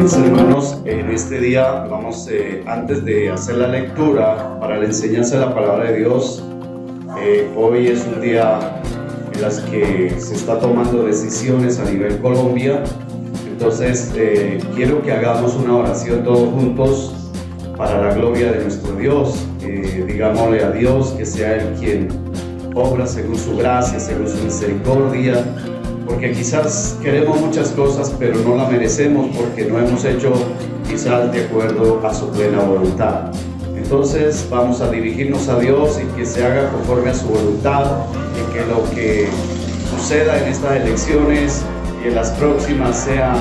Mis hermanos, en este día vamos, antes de hacer la lectura para la enseñanza de la palabra de Dios, hoy es un día en las que se está tomando decisiones a nivel Colombia. Entonces quiero que hagamos una oración todos juntos para la gloria de nuestro Dios. Digámosle a Dios que sea Él quien obra según su gracia, según su misericordia, porque quizás queremos muchas cosas pero no la merecemos porque no hemos hecho quizás de acuerdo a su plena voluntad. Entonces vamos a dirigirnos a Dios y que se haga conforme a su voluntad, y que lo que suceda en estas elecciones y en las próximas sea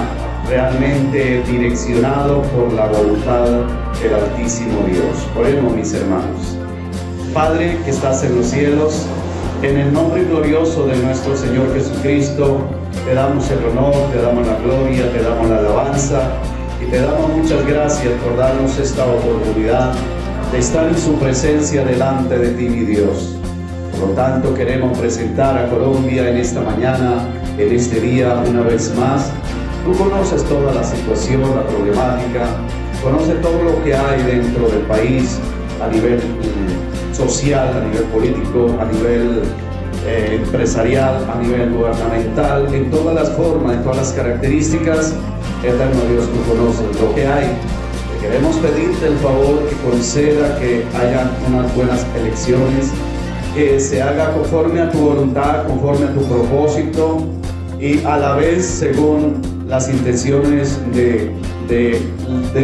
realmente direccionado por la voluntad del Altísimo Dios. Oremos, mis hermanos. Padre que estás en los cielos, en el nombre glorioso de nuestro Señor Jesucristo, te damos el honor, te damos la gloria, te damos la alabanza y te damos muchas gracias por darnos esta oportunidad de estar en su presencia delante de ti, mi Dios. Por lo tanto, queremos presentar a Colombia en esta mañana, en este día, una vez más. Tú conoces toda la situación, la problemática, conoces todo lo que hay dentro del país a nivel social, a nivel político, a nivel empresarial, a nivel gubernamental, en todas las formas, en todas las características. Eterno Dios, tú conoces lo que hay. Te queremos pedirte el favor que conceda que haya unas buenas elecciones, que se haga conforme a tu voluntad, conforme a tu propósito y a la vez según las intenciones de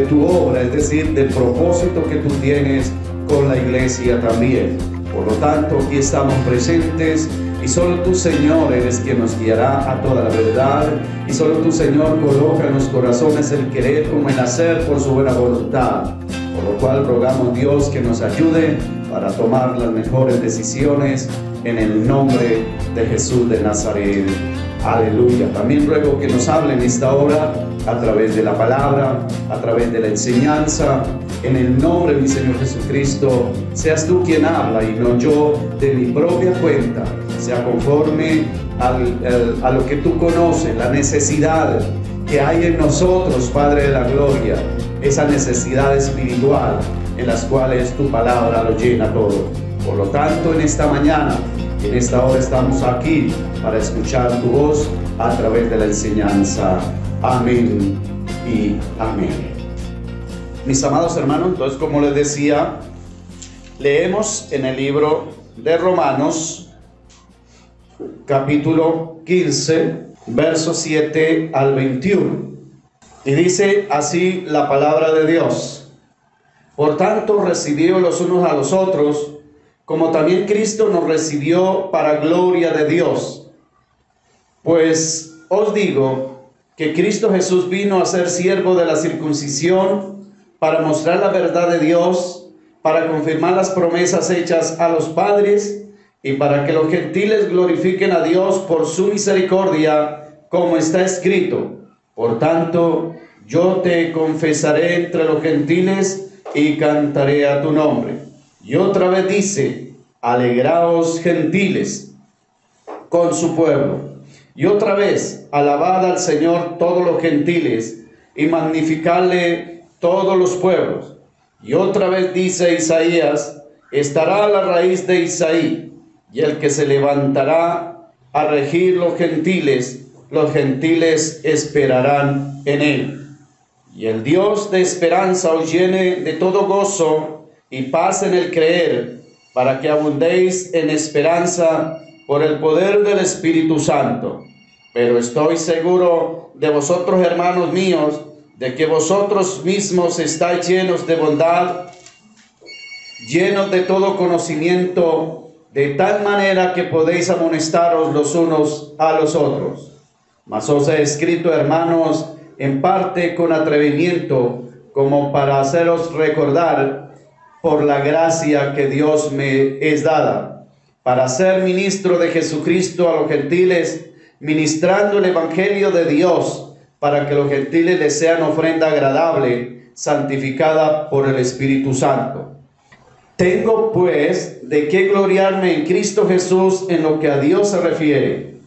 tu obra, es decir, del propósito que tú tienes con la iglesia también. Por lo tanto, aquí estamos presentes y solo tú, Señor, eres quien nos guiará a toda la verdad, y solo tú, Señor, coloca en los corazones el querer como el hacer por su buena voluntad. Por lo cual rogamos, Dios, que nos ayude para tomar las mejores decisiones en el nombre de Jesús de Nazaret. Aleluya. También ruego que nos hable en esta hora a través de la palabra, a través de la enseñanza. En el nombre de mi Señor Jesucristo, seas tú quien habla y no yo de mi propia cuenta. Sea conforme a lo que tú conoces, la necesidad que hay en nosotros, Padre de la gloria, esa necesidad espiritual en las cuales tu palabra lo llena todo. Por lo tanto, en esta mañana, en esta hora estamos aquí para escuchar tu voz a través de la enseñanza. Amén y amén. Mis amados hermanos, entonces, como les decía, leemos en el libro de Romanos, capítulo 15, versos 7 al 21. Y dice así la palabra de Dios: por tanto, recibíos los unos a los otros, como también Cristo nos recibió para gloria de Dios. Pues os digo que Cristo Jesús vino a ser siervo de la circuncisión para mostrar la verdad de Dios, para confirmar las promesas hechas a los padres y para que los gentiles glorifiquen a Dios por su misericordia, como está escrito: por tanto, yo te confesaré entre los gentiles y cantaré a tu nombre. Y otra vez dice: alegraos gentiles con su pueblo. Y otra vez: alabad al Señor todos los gentiles y magnificadle todos los pueblos. Y otra vez dice Isaías: estará la raíz de Isaí, y el que se levantará a regir los gentiles esperarán en él. Y el Dios de esperanza os llene de todo gozo y paz en el creer, para que abundéis en esperanza por el poder del Espíritu Santo. Pero estoy seguro de vosotros, hermanos míos, de que vosotros mismos estáis llenos de bondad, llenos de todo conocimiento, de tal manera que podéis amonestaros los unos a los otros. Mas os he escrito, hermanos, en parte con atrevimiento, como para haceros recordar por la gracia que Dios me es dada, para ser ministro de Jesucristo a los gentiles, ministrando el evangelio de Dios, para que los gentiles les sean ofrenda agradable, santificada por el Espíritu Santo. Tengo pues de qué gloriarme en Cristo Jesús en lo que a Dios se refiere,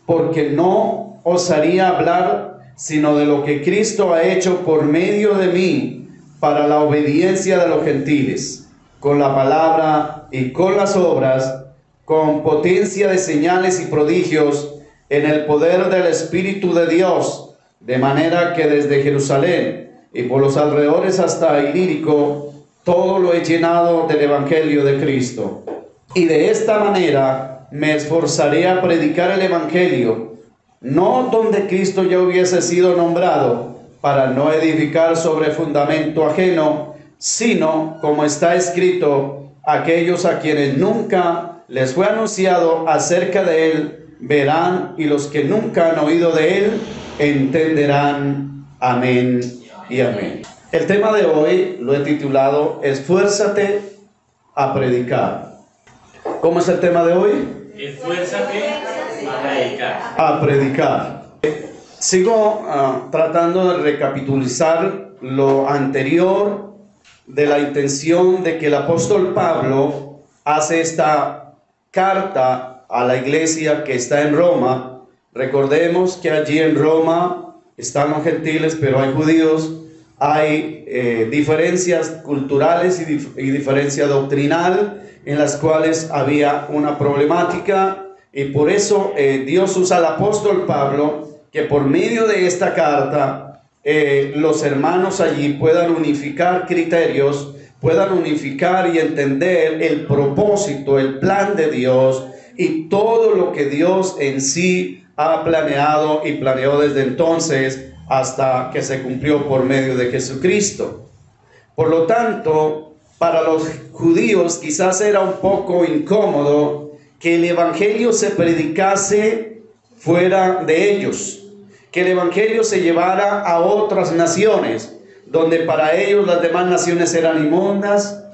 porque no osaría hablar sino de lo que Cristo ha hecho por medio de mí para la obediencia de los gentiles, con la palabra y con las obras, con potencia de señales y prodigios, en el poder del Espíritu de Dios, de manera que desde Jerusalén y por los alrededores hasta Ilírico, todo lo he llenado del Evangelio de Cristo. Y de esta manera me esforzaré a predicar el Evangelio, no donde Cristo ya hubiese sido nombrado, para no edificar sobre fundamento ajeno, sino, como está escrito, aquellos a quienes nunca les fue anunciado acerca de él, verán, y los que nunca han oído de él, entenderán. Amén y amén. El tema de hoy lo he titulado Esfuérzate a predicar. ¿Cómo es el tema de hoy? Esfuérzate a predicar. A predicar. Sigo tratando de recapitulizar lo anterior de la intención de que el apóstol Pablo hace esta carta a la iglesia que está en Roma. Recordemos que allí en Roma están los gentiles, pero hay judíos, hay diferencias culturales y diferencia doctrinal en las cuales había una problemática, y por eso Dios usa al apóstol Pablo, que por medio de esta carta los hermanos allí puedan unificar criterios, puedan unificar y entender el propósito, el plan de Dios y todo lo que Dios en sí ha planeado y planeó desde entonces hasta que se cumplió por medio de Jesucristo. Por lo tanto, para los judíos quizás era un poco incómodo que el evangelio se predicase fuera de ellos, que el evangelio se llevara a otras naciones, donde para ellos las demás naciones eran inmundas,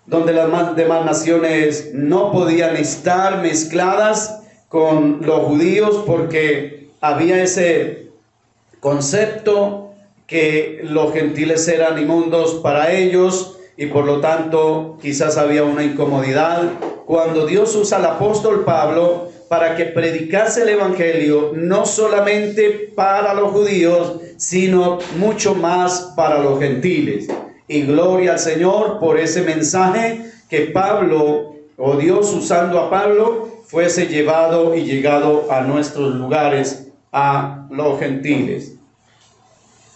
donde las demás naciones no podían estar mezcladas con los judíos, porque había ese concepto que los gentiles eran inmundos para ellos, y por lo tanto quizás había una incomodidad. Cuando Dios usa al apóstol Pablo para que predicase el evangelio, no solamente para los judíos, sino mucho más para los gentiles. Y gloria al Señor por ese mensaje que Pablo, o Dios usando a Pablo, fuese llevado y llegado a nuestros lugares, a los gentiles.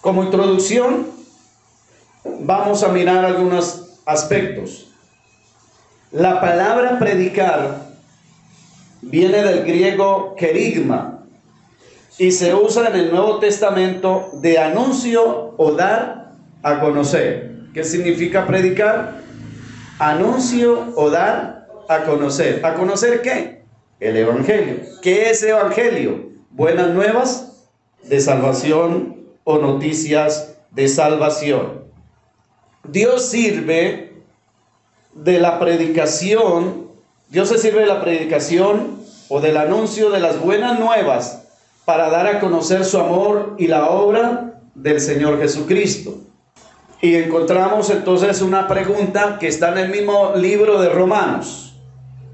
Como introducción, vamos a mirar algunos aspectos. La palabra predicar viene del griego kerigma y se usa en el Nuevo Testamento de anuncio o dar a conocer. ¿Qué significa predicar? Anuncio o dar a conocer. ¿A conocer qué? El evangelio. ¿Qué es evangelio? Buenas nuevas de salvación o noticias de salvación. Dios sirve de la predicación, Dios se sirve de la predicación o del anuncio de las buenas nuevas para dar a conocer su amor y la obra del Señor Jesucristo. Y encontramos entonces una pregunta que está en el mismo libro de Romanos.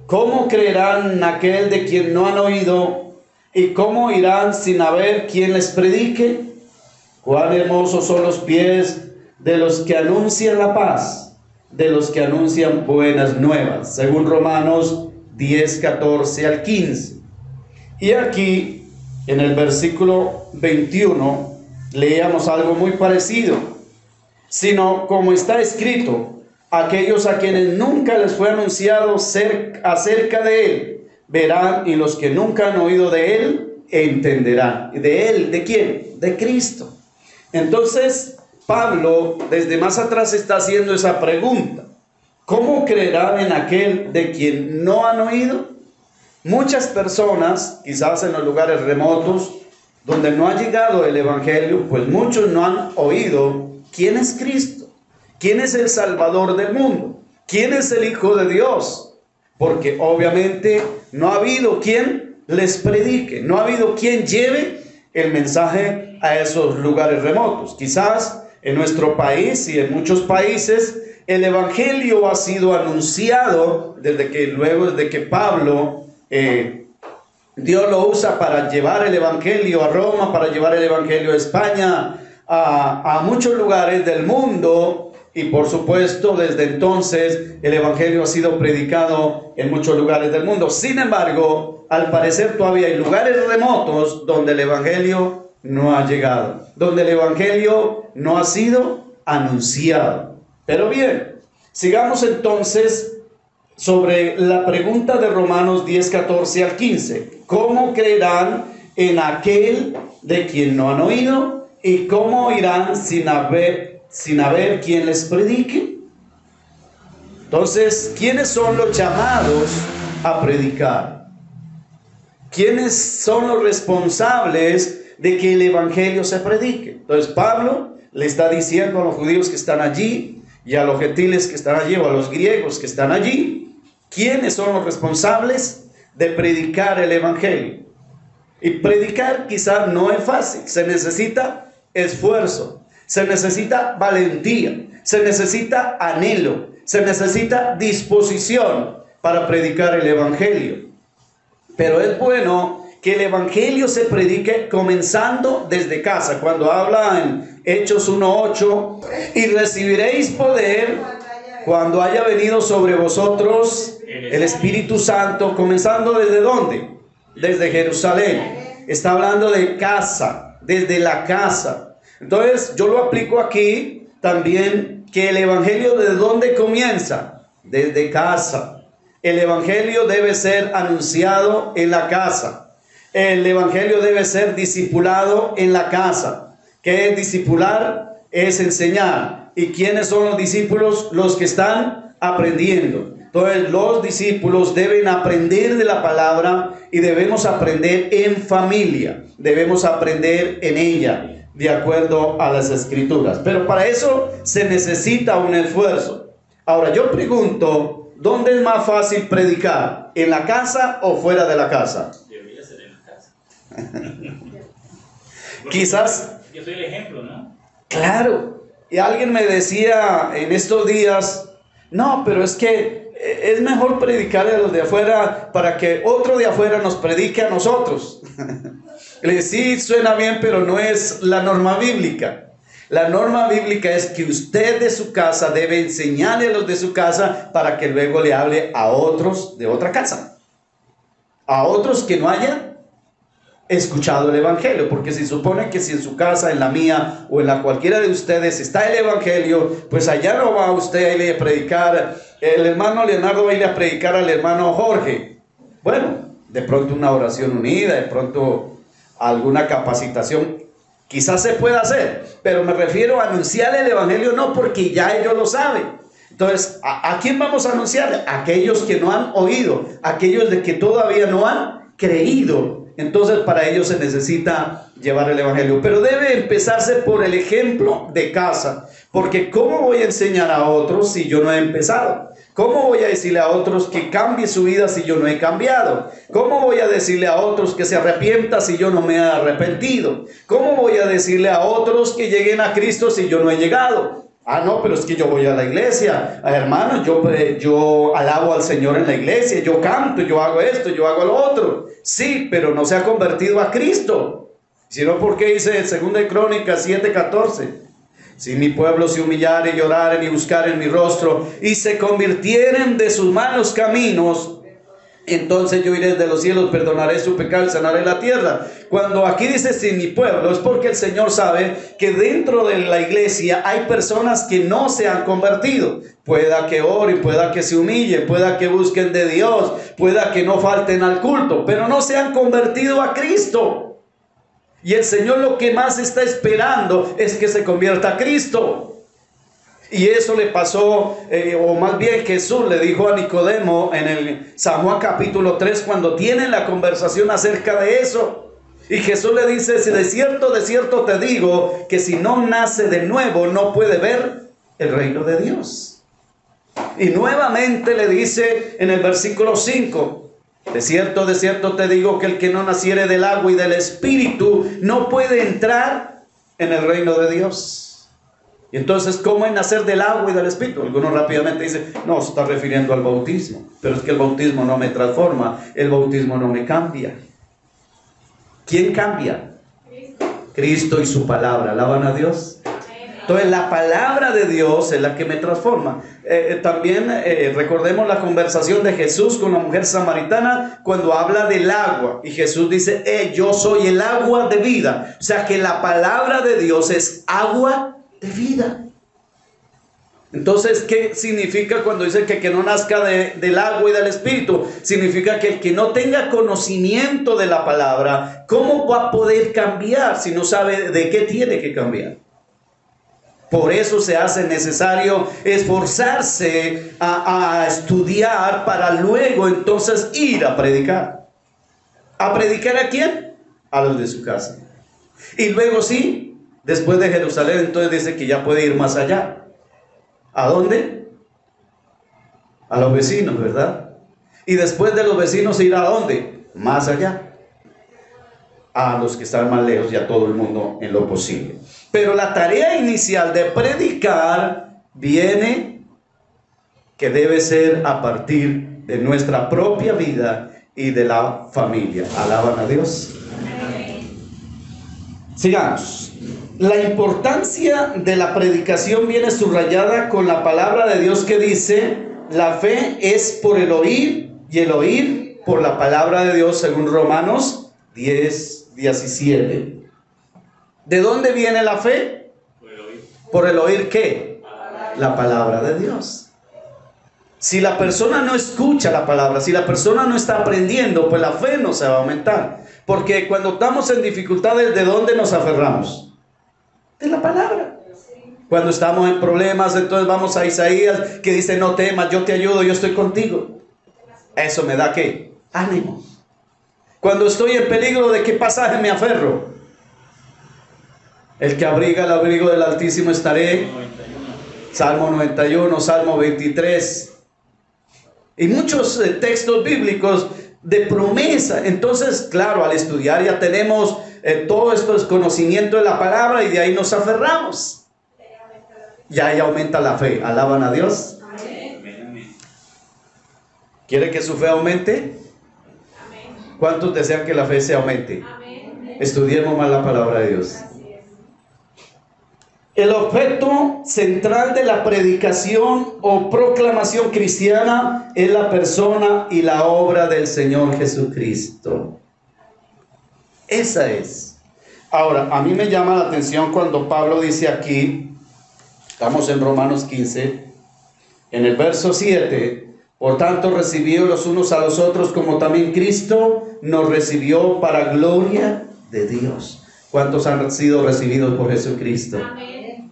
¿Cómo creerán aquel de quien no han oído? ¿Y cómo irán sin haber quien les predique? Cuán hermosos son los pies de los que anuncian la paz, de los que anuncian buenas nuevas, según Romanos 10, 14 al 15. Y aquí, en el versículo 21, leíamos algo muy parecido. Sino, como está escrito, aquellos a quienes nunca les fue anunciado acerca de él, verán, y los que nunca han oído de él, entenderán. ¿De él? ¿De quién? De Cristo. Entonces, Pablo, desde más atrás, está haciendo esa pregunta. ¿Cómo creerán en aquel de quien no han oído? Muchas personas, quizás en los lugares remotos, donde no ha llegado el evangelio, pues muchos no han oído quién es Cristo, quién es el Salvador del mundo, quién es el Hijo de Dios, porque obviamente no ha habido quien les predique, no ha habido quien lleve el mensaje a esos lugares remotos. Quizás en nuestro país y en muchos países el evangelio ha sido anunciado desde que Pablo Dios lo usa para llevar el evangelio a Roma, para llevar el evangelio a España, a muchos lugares del mundo. Y por supuesto, desde entonces el evangelio ha sido predicado en muchos lugares del mundo. Sin embargo, al parecer todavía hay lugares remotos donde el evangelio no ha llegado, donde el evangelio no ha sido anunciado. Pero bien, sigamos entonces sobre la pregunta de Romanos 10, 14 al 15. ¿Cómo creerán en aquel de quien no han oído? ¿Y cómo oirán sin haber quien les predique? Entonces, ¿quiénes son los llamados a predicar? ¿Quiénes son los responsables de que el evangelio se predique? Entonces, Pablo le está diciendo a los judíos que están allí y a los gentiles que están allí, o a los griegos que están allí, ¿quiénes son los responsables de predicar el evangelio? Y predicar quizás no es fácil, se necesita esfuerzo, se necesita valentía, se necesita anhelo, se necesita disposición para predicar el evangelio. Pero es bueno que el evangelio se predique comenzando desde casa. Cuando habla en Hechos 1:8, y recibiréis poder cuando haya venido sobre vosotros el Espíritu Santo, comenzando ¿desde dónde? Desde Jerusalén. Está hablando de casa, desde la casa. Entonces yo lo aplico aquí también, que el evangelio ¿desde dónde comienza? Desde casa. El evangelio debe ser anunciado en la casa. El evangelio debe ser discipulado en la casa. ¿Qué es discipular? Es enseñar. ¿Y quiénes son los discípulos? Los que están aprendiendo. Entonces los discípulos deben aprender de la palabra y debemos aprender en familia. Debemos aprender en ella, de acuerdo a las escrituras. Pero para eso se necesita un esfuerzo. Ahora yo pregunto, ¿dónde es más fácil predicar? ¿En la casa o fuera de la casa? Debería ser en la casa. Quizás. Yo soy el ejemplo, ¿no? Claro. Y alguien me decía en estos días, no, pero es que es mejor predicar a los de afuera para que otro de afuera nos predique a nosotros. Sí, suena bien, pero no es la norma bíblica. La norma bíblica es que usted de su casa debe enseñarle a los de su casa para que luego le hable a otros de otra casa. A otros que no hayan escuchado el evangelio, porque se supone que si en su casa, en la mía o en la cualquiera de ustedes está el evangelio, pues allá no va usted a irle a predicar, el hermano Leonardo va a ir a predicar al hermano Jorge. Bueno, de pronto una oración unida, de pronto alguna capacitación quizás se pueda hacer, pero me refiero a anunciar el evangelio no, porque ya ellos lo saben. Entonces, ¿a quién vamos a anunciar? A aquellos que no han oído, aquellos de que todavía no han creído. Entonces para ello se necesita llevar el evangelio, pero debe empezarse por el ejemplo de casa, porque ¿cómo voy a enseñar a otros si yo no he empezado? ¿Cómo voy a decirle a otros que cambie su vida si yo no he cambiado? ¿Cómo voy a decirle a otros que se arrepienta si yo no me he arrepentido? ¿Cómo voy a decirle a otros que lleguen a Cristo si yo no he llegado? Ah, no, pero es que yo voy a la iglesia, hermano, yo alabo al Señor en la iglesia, yo canto, yo hago esto, yo hago lo otro. Sí, pero no se ha convertido a Cristo. Sino porque dice en 2 Crónicas 7:14, si mi pueblo se humillare y lloraren y buscaren mi rostro y se convirtieren de sus malos caminos, entonces yo iré de los cielos, perdonaré su pecado y sanaré la tierra. Cuando aquí dice si mi pueblo, es porque el Señor sabe que dentro de la iglesia hay personas que no se han convertido. Pueda que oren, pueda que se humillen, pueda que busquen de Dios, pueda que no falten al culto, pero no se han convertido a Cristo. Y el Señor lo que más está esperando es que se convierta a Cristo. Y eso le pasó, o más bien Jesús le dijo a Nicodemo en el San Juan capítulo 3, cuando tienen la conversación acerca de eso. Y Jesús le dice, si de cierto te digo, que si no nace de nuevo, no puede ver el reino de Dios. Y nuevamente le dice en el versículo 5, de cierto te digo que el que no naciere del agua y del Espíritu, no puede entrar en el reino de Dios. Y entonces, ¿cómo es nacer del agua y del Espíritu? Algunos rápidamente dicen, no, se está refiriendo al bautismo. Pero es que el bautismo no me transforma, el bautismo no me cambia. ¿Quién cambia? Cristo y su palabra. ¿Alaban a Dios? Entonces la palabra de Dios es la que me transforma. También recordemos la conversación de Jesús con la mujer samaritana cuando habla del agua. Y Jesús dice, yo soy el agua de vida. O sea que la palabra de Dios es agua de vida. Entonces, ¿qué significa cuando dice que no nazca del agua y del espíritu? Significa que el que no tenga conocimiento de la palabra, ¿cómo va a poder cambiar si no sabe de qué tiene que cambiar? Por eso se hace necesario esforzarse a estudiar para luego entonces ir a predicar. ¿A predicar a quién? A los de su casa. Y luego sí, después de Jerusalén, entonces dice que ya puede ir más allá. ¿A dónde? A los vecinos, ¿verdad? Y después de los vecinos ir a dónde? Más allá. A los que están más lejos y a todo el mundo en lo posible. Pero la tarea inicial de predicar viene que debe ser a partir de nuestra propia vida y de la familia. ¿Alaban a Dios? Sigamos. La importancia de la predicación viene subrayada con la palabra de Dios que dice: la fe es por el oír y el oír por la palabra de Dios, según Romanos 10:17. ¿De dónde viene la fe? Por el oír. ¿Por el oír qué? La palabra de Dios. Si la persona no escucha la palabra, si la persona no está aprendiendo, pues la fe no se va a aumentar. Porque cuando estamos en dificultades, ¿de dónde nos aferramos? De la palabra. Cuando estamos en problemas, entonces vamos a Isaías, que dice: no temas, yo te ayudo, yo estoy contigo. Eso me da ¿qué? Ánimo. Cuando estoy en peligro, ¿de qué pasaje me aferro? El que abriga el abrigo del Altísimo estaré. 91. Salmo 91, Salmo 23. Y muchos textos bíblicos de promesa. Entonces, claro, al estudiar ya tenemos todo esto es conocimiento de la palabra y de ahí nos aferramos. Ya ahí aumenta la fe. ¿Alaban a Dios? Amén. ¿Quiere que su fe aumente? ¿Cuántos desean que la fe se aumente? Estudiemos más la palabra de Dios. El objeto central de la predicación o proclamación cristiana es la persona y la obra del Señor Jesucristo. Esa es. Ahora, a mí me llama la atención cuando Pablo dice aquí, estamos en Romanos 15, en el verso 7, por tanto recibió los unos a los otros como también Cristo nos recibió para gloria de Dios. ¿Cuántos han sido recibidos por Jesucristo? Amén.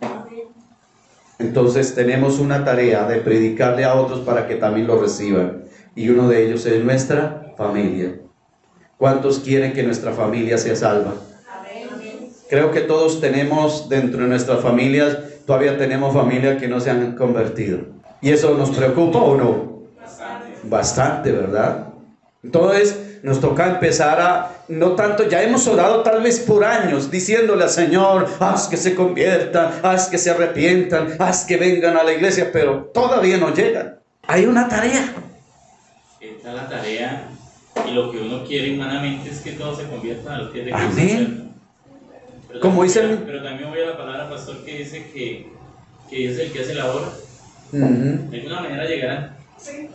Entonces tenemos una tarea de predicarle a otros para que también lo reciban. Y uno de ellos es nuestra familia. ¿Cuántos quieren que nuestra familia sea salva? Amén. Creo que todos tenemos dentro de nuestras familias, todavía tenemos familias que no se han convertido. ¿Y eso nos preocupa o no? Bastante, ¿verdad? Entonces nos toca empezar a, no tanto, ya hemos orado tal vez por años diciéndole al Señor: haz que se conviertan, haz que se arrepientan, haz que vengan a la iglesia, pero todavía no llegan. Hay una tarea. Esta es la tarea, y lo que uno quiere humanamente es que todos se conviertan a los pies de Cristo. Amén. Pero Como dicen, pero también voy a la palabra, pastor, que dice que es el que hace la obra. De alguna manera llegarán. Sí.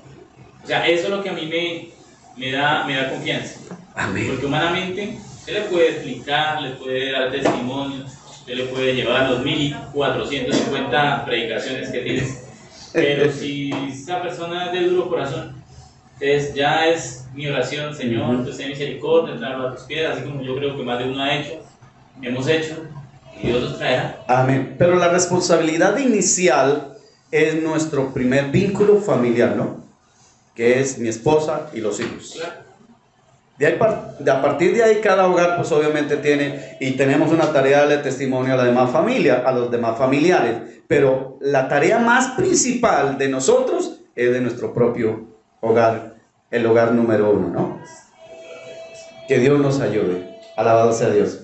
O sea, eso es lo que a mí me da confianza. Amén. Porque humanamente se le puede explicar, le puede dar testimonio, se le puede llevar los 1450 predicaciones que tienes. Pero si esa persona es de duro corazón, entonces ya es mi oración: Señor, entonces ten misericordia, tráelo a tus pies, así como yo creo que más de uno ha hecho, hemos hecho, y Dios los traerá. Amén. Pero la responsabilidad inicial es nuestro primer vínculo familiar, ¿no? Que es mi esposa y los hijos. Claro. A partir de ahí cada hogar pues obviamente tiene, y tenemos una tarea de testimonio a la demás familia, a los demás familiares, pero la tarea más principal de nosotros es de nuestro propio hogar, el hogar número uno, ¿no? Que Dios nos ayude. Alabado sea Dios.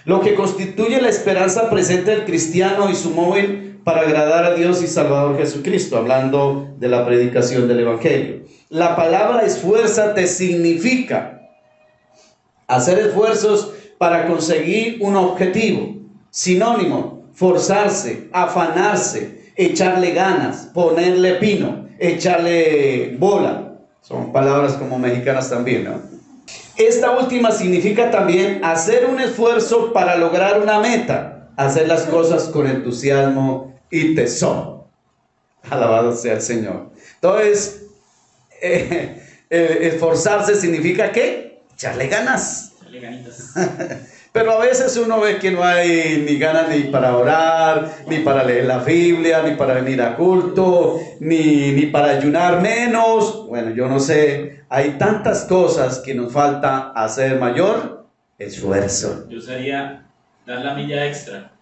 Lo que constituye la esperanza presente del cristiano y su móvil para agradar a Dios y Salvador Jesucristo, hablando de la predicación del Evangelio. La palabra esfuérzate significa hacer esfuerzos para conseguir un objetivo. Sinónimo: forzarse, afanarse, echarle ganas, ponerle pino, echarle bola. Son palabras como mexicanas también, ¿no? Esta última significa también hacer un esfuerzo para lograr una meta, hacer las cosas con entusiasmo y tesón. Alabado sea el Señor. Entonces, esforzarse significa ¿qué? Echarle ganas. Echarle ganitas. Pero a veces uno ve que no hay ni ganas ni para orar, ni para leer la Biblia, ni para venir a culto, ni para ayunar menos. Bueno, yo no sé, hay tantas cosas que nos falta hacer mayor esfuerzo. Yo usaría dar la milla extra.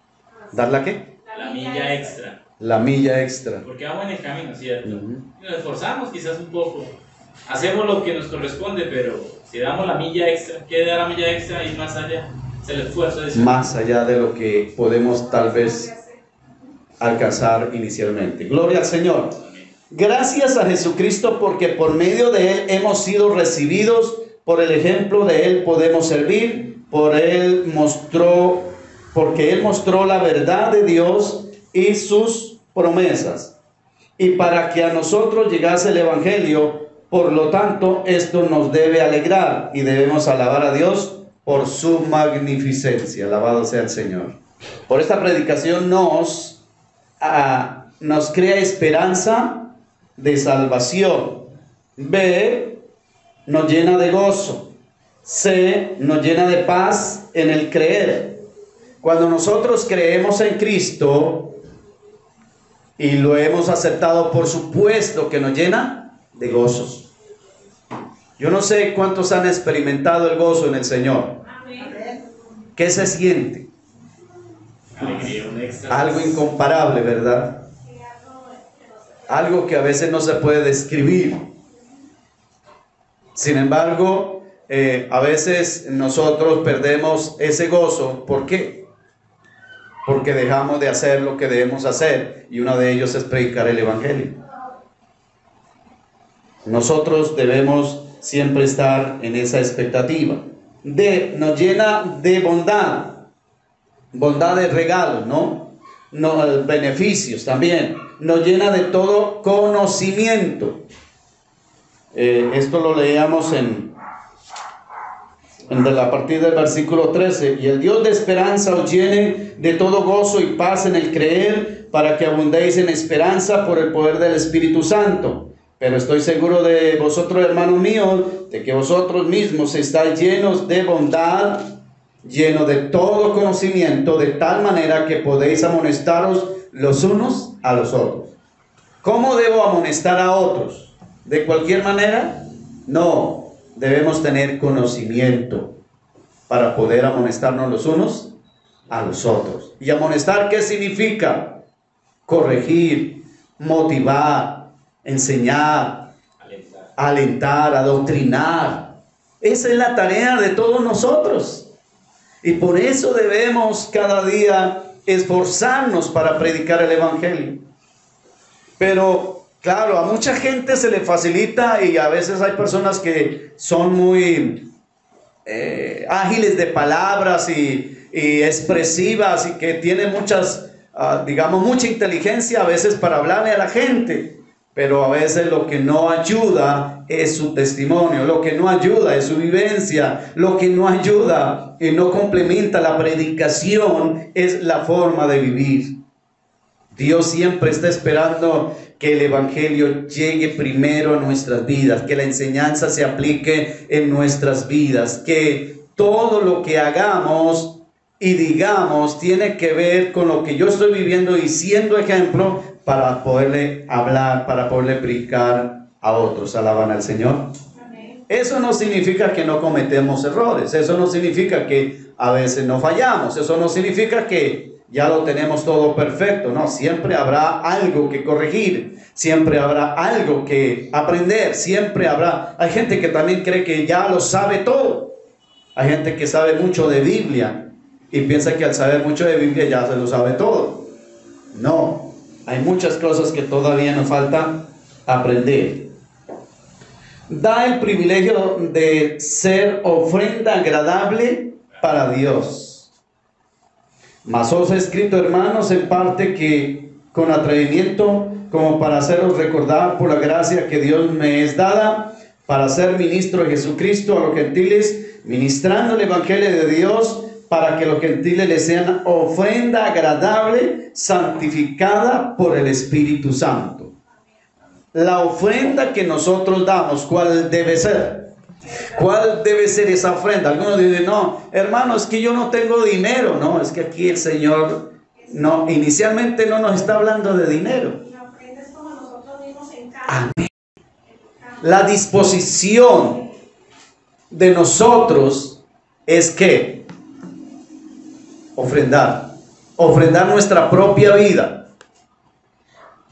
¿Dar la qué? La milla extra. La milla extra. Porque vamos en el camino, ¿cierto? Nos esforzamos quizás un poco. Hacemos lo que nos corresponde, pero si damos la milla extra, ¿qué da la milla extra? Ir más allá. Es el esfuerzo de más allá de lo que podemos tal vez alcanzar inicialmente. Gloria al Señor. Gracias a Jesucristo, porque por medio de Él hemos sido recibidos, por el ejemplo de Él podemos servir, porque Él mostró la verdad de Dios y sus promesas, y para que a nosotros llegase el Evangelio. Por lo tanto, esto nos debe alegrar y debemos alabar a Dios por su magnificencia. Alabado sea el Señor. Por esta predicación nos crea esperanza de salvación. B, nos llena de gozo. C, nos llena de paz en el creer. Cuando nosotros creemos en Cristo y lo hemos aceptado, por supuesto que nos llena de gozos. Yo no sé cuántos han experimentado el gozo en el Señor. ¿Qué se siente? Algo incomparable, ¿verdad? Algo que a veces no se puede describir. Sin embargo, a veces nosotros perdemos ese gozo. ¿Por qué? Porque dejamos de hacer lo que debemos hacer, y uno de ellos es predicar el Evangelio. Nosotros debemos siempre estar en esa expectativa. D, nos llena de bondad de regalos, ¿no? Beneficios también. Nos llena de todo conocimiento. Esto lo leíamos a partir del versículo 13. Y el Dios de esperanza os llene de todo gozo y paz en el creer, para que abundéis en esperanza por el poder del Espíritu Santo. Pero estoy seguro de vosotros, hermanos míos, de que vosotros mismos estáis llenos de bondad, llenos de todo conocimiento, de tal manera que podéis amonestaros los unos a los otros. ¿Cómo debo amonestar a otros? ¿De cualquier manera? No, debemos tener conocimiento para poder amonestarnos los unos a los otros. ¿Y amonestar qué significa? Corregir, motivar, enseñar, alentar, adoctrinar. Esa es la tarea de todos nosotros, y por eso debemos cada día esforzarnos para predicar el Evangelio. Pero claro, a mucha gente se le facilita, y a veces hay personas que son muy ágiles de palabras y expresivas, y que tienen muchas, mucha inteligencia a veces para hablarle a la gente. Pero a veces lo que no ayuda es su testimonio, lo que no ayuda es su vivencia, lo que no ayuda y no complementa la predicación es la forma de vivir. Dios siempre está esperando que el Evangelio llegue primero a nuestras vidas, que la enseñanza se aplique en nuestras vidas, que todo lo que hagamos y digamos tiene que ver con lo que yo estoy viviendo y siendo ejemplo, para poderle hablar, para poderle predicar a otros. Alaban al Señor. Amén. Eso no significa que no cometemos errores, eso no significa que a veces no fallamos, eso no significa que ya lo tenemos todo perfecto. No, siempre habrá algo que corregir, siempre habrá algo que aprender, siempre habrá. Hay gente que también cree que ya lo sabe todo. Hay gente que sabe mucho de Biblia y piensa que al saber mucho de Biblia ya se lo sabe todo. No. Hay muchas cosas que todavía nos falta aprender. Da el privilegio de ser ofrenda agradable para Dios. Mas os he escrito, hermanos, en parte que con atrevimiento, como para haceros recordar por la gracia que Dios me es dada, para ser ministro de Jesucristo a los gentiles, ministrando el evangelio de Dios, para que los gentiles les sean ofrenda agradable, santificada por el Espíritu Santo. La ofrenda que nosotros damos, ¿cuál debe ser? ¿Cuál debe ser esa ofrenda? Algunos dicen, no, hermano, es que yo no tengo dinero. No, es que aquí el Señor no, inicialmente no nos está hablando de dinero. La ofrenda es como nosotros mismos en casa. Amén. La disposición de nosotros es que ofrendar nuestra propia vida.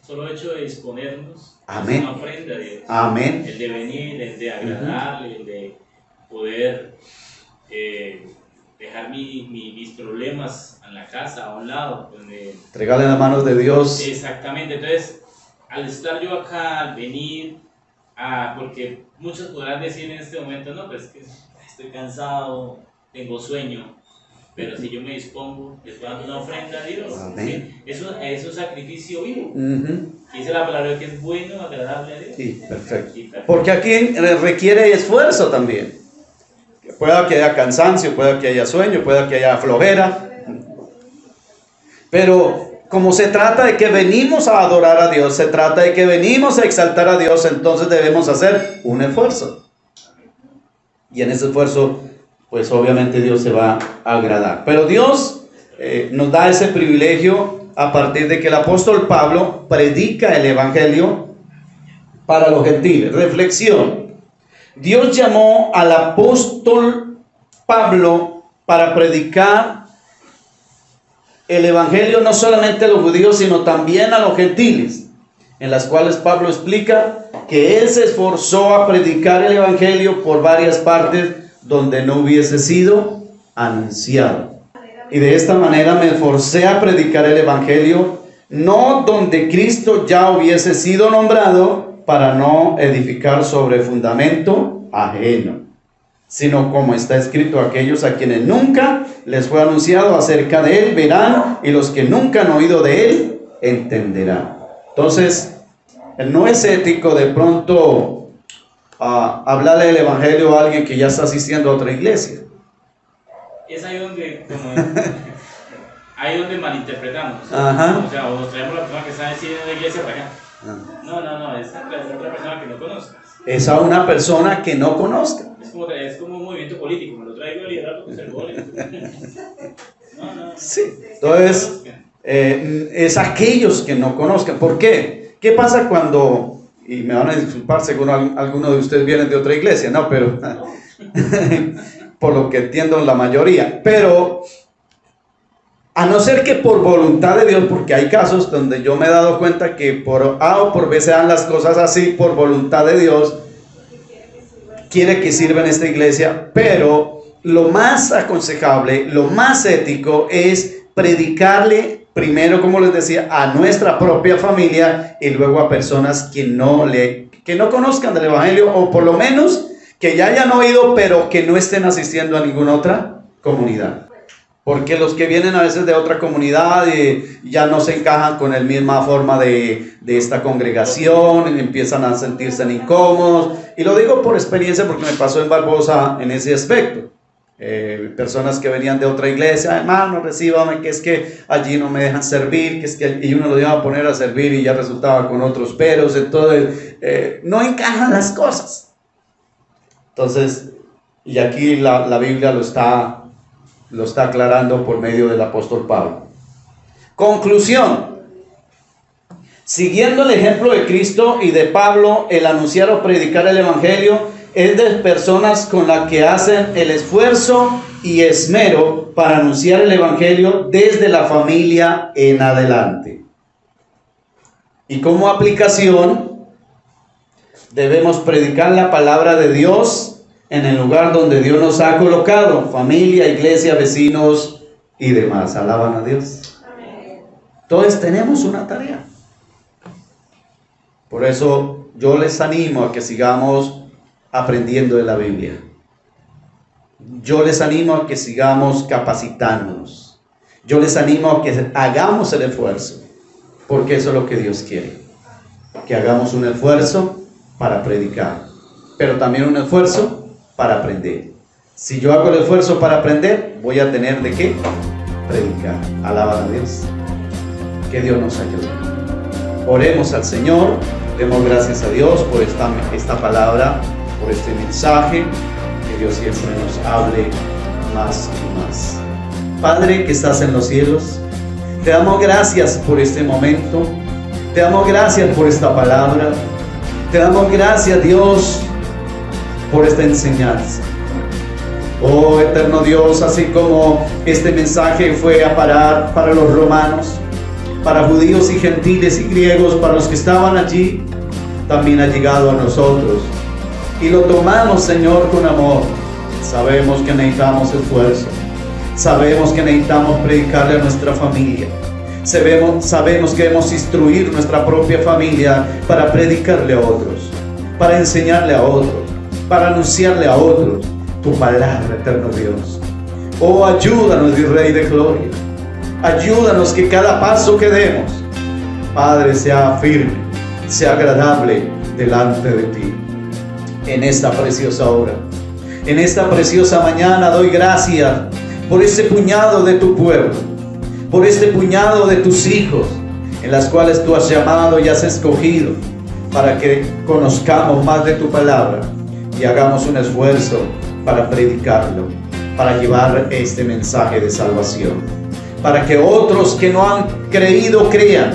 Solo el hecho de disponernos. Amén. Es una ofrenda a Dios. Amén. El de venir, el de agradarle, el de poder dejar mis problemas en la casa, a un lado. Entregarle en las manos de Dios. Exactamente. Entonces, al estar yo acá, al venir, porque muchos podrán decir en este momento, no, pues que estoy cansado, tengo sueño. Pero si yo me dispongo, les voy a dar una ofrenda a Dios. Amén. Eso es un sacrificio vivo. Uh-huh. Dice la palabra que es bueno, agradable a Dios. Sí, perfecto. Porque aquí requiere esfuerzo también. Pueda que haya cansancio, pueda que haya sueño, pueda que haya flojera. Pero como se trata de que venimos a adorar a Dios, se trata de que venimos a exaltar a Dios, entonces debemos hacer un esfuerzo. Y en ese esfuerzo, pues obviamente Dios se va a agradar. Pero Dios nos da ese privilegio a partir de que el apóstol Pablo predica el evangelio para los gentiles. Reflexión. Dios llamó al apóstol Pablo para predicar el evangelio no solamente a los judíos, sino también a los gentiles, en las cuales Pablo explica que él se esforzó a predicar el evangelio por varias partes donde no hubiese sido anunciado. Y de esta manera me esforcé a predicar el evangelio, no donde Cristo ya hubiese sido nombrado, para no edificar sobre fundamento ajeno, sino como está escrito, aquellos a quienes nunca les fue anunciado acerca de él verán, y los que nunca han oído de él entenderán. Entonces, no es ético de pronto hablarle del evangelio a alguien que ya está asistiendo a otra iglesia. Es ahí donde, malinterpretamos. Ajá. O sea, o nos traemos la persona que está asistiendo a la iglesia para acá. No, es otra persona que no conozcas. Es a una persona que no conozca. Es como un movimiento político, me lo traigo a liderar porque se lo No. Sí, entonces es aquellos que no conozcan. ¿Por qué? ¿Qué pasa cuando, y me van a disculpar seguro algunos de ustedes vienen de otra iglesia, no, pero por lo que entiendo la mayoría, pero a no ser que por voluntad de Dios, porque hay casos donde yo me he dado cuenta que por A o por B se dan las cosas así, por voluntad de Dios, quiere que sirva en esta iglesia, pero lo más aconsejable, lo más ético es predicarle primero, como les decía, a nuestra propia familia y luego a personas que no conozcan del evangelio, o por lo menos que ya hayan oído, pero que no estén asistiendo a ninguna otra comunidad. Porque los que vienen a veces de otra comunidad ya no se encajan con la misma forma de esta congregación, empiezan a sentirse incómodos. Y lo digo por experiencia porque me pasó en Barbosa en ese aspecto. Personas que venían de otra iglesia, hermano, recíbame, que es que allí no me dejan servir, que es que y uno lo iba a poner a servir y ya resultaba con otros peros. Entonces no encajan las cosas. Entonces, y aquí la Biblia lo está aclarando por medio del apóstol Pablo. Conclusión. Siguiendo el ejemplo de Cristo y de Pablo, el anunciar o predicar el evangelio es de personas con las que hacen el esfuerzo y esmero para anunciar el evangelio desde la familia en adelante. Y como aplicación, debemos predicar la palabra de Dios en el lugar donde Dios nos ha colocado, familia, iglesia, vecinos y demás. Alaban a Dios. Entonces tenemos una tarea. Por eso yo les animo a que sigamos aprendiendo de la Biblia. yo les animo a que sigamos capacitándonos. Yo les animo a que hagamos el esfuerzo, porque eso es lo que Dios quiere. Que hagamos un esfuerzo para predicar, pero también un esfuerzo para aprender. Si yo hago el esfuerzo para aprender, voy a tener de qué predicar. Alaban a Dios. Que Dios nos ayude. Oremos al Señor. Demos gracias a Dios por esta palabra, por este mensaje. Que Dios siempre nos hable más y más. Padre que estás en los cielos, te damos gracias por este momento. Te damos gracias por esta palabra. Te damos gracias, Dios, por esta enseñanza. Oh eterno Dios, así como este mensaje fue a parar para los romanos, para judíos y gentiles y griegos, para los que estaban allí, también ha llegado a nosotros. Y lo tomamos, Señor, con amor. Sabemos que necesitamos esfuerzo. Sabemos que necesitamos predicarle a nuestra familia. Sabemos que debemos instruir nuestra propia familia para predicarle a otros, para enseñarle a otros, para anunciarle a otros tu palabra, eterno Dios. Oh, ayúdanos, mi Rey de Gloria. Ayúdanos que cada paso que demos, Padre, sea firme, sea agradable delante de ti. En esta preciosa hora, en esta preciosa mañana, doy gracias por este puñado de tu pueblo, por este puñado de tus hijos, en las cuales tú has llamado y has escogido, para que conozcamos más de tu palabra y hagamos un esfuerzo para predicarlo, para llevar este mensaje de salvación, para que otros que no han creído crean,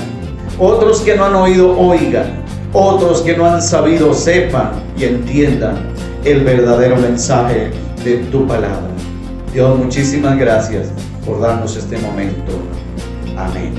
otros que no han oído oigan, otros que no han sabido sepan y entiendan el verdadero mensaje de tu palabra. Dios, muchísimas gracias por darnos este momento. Amén.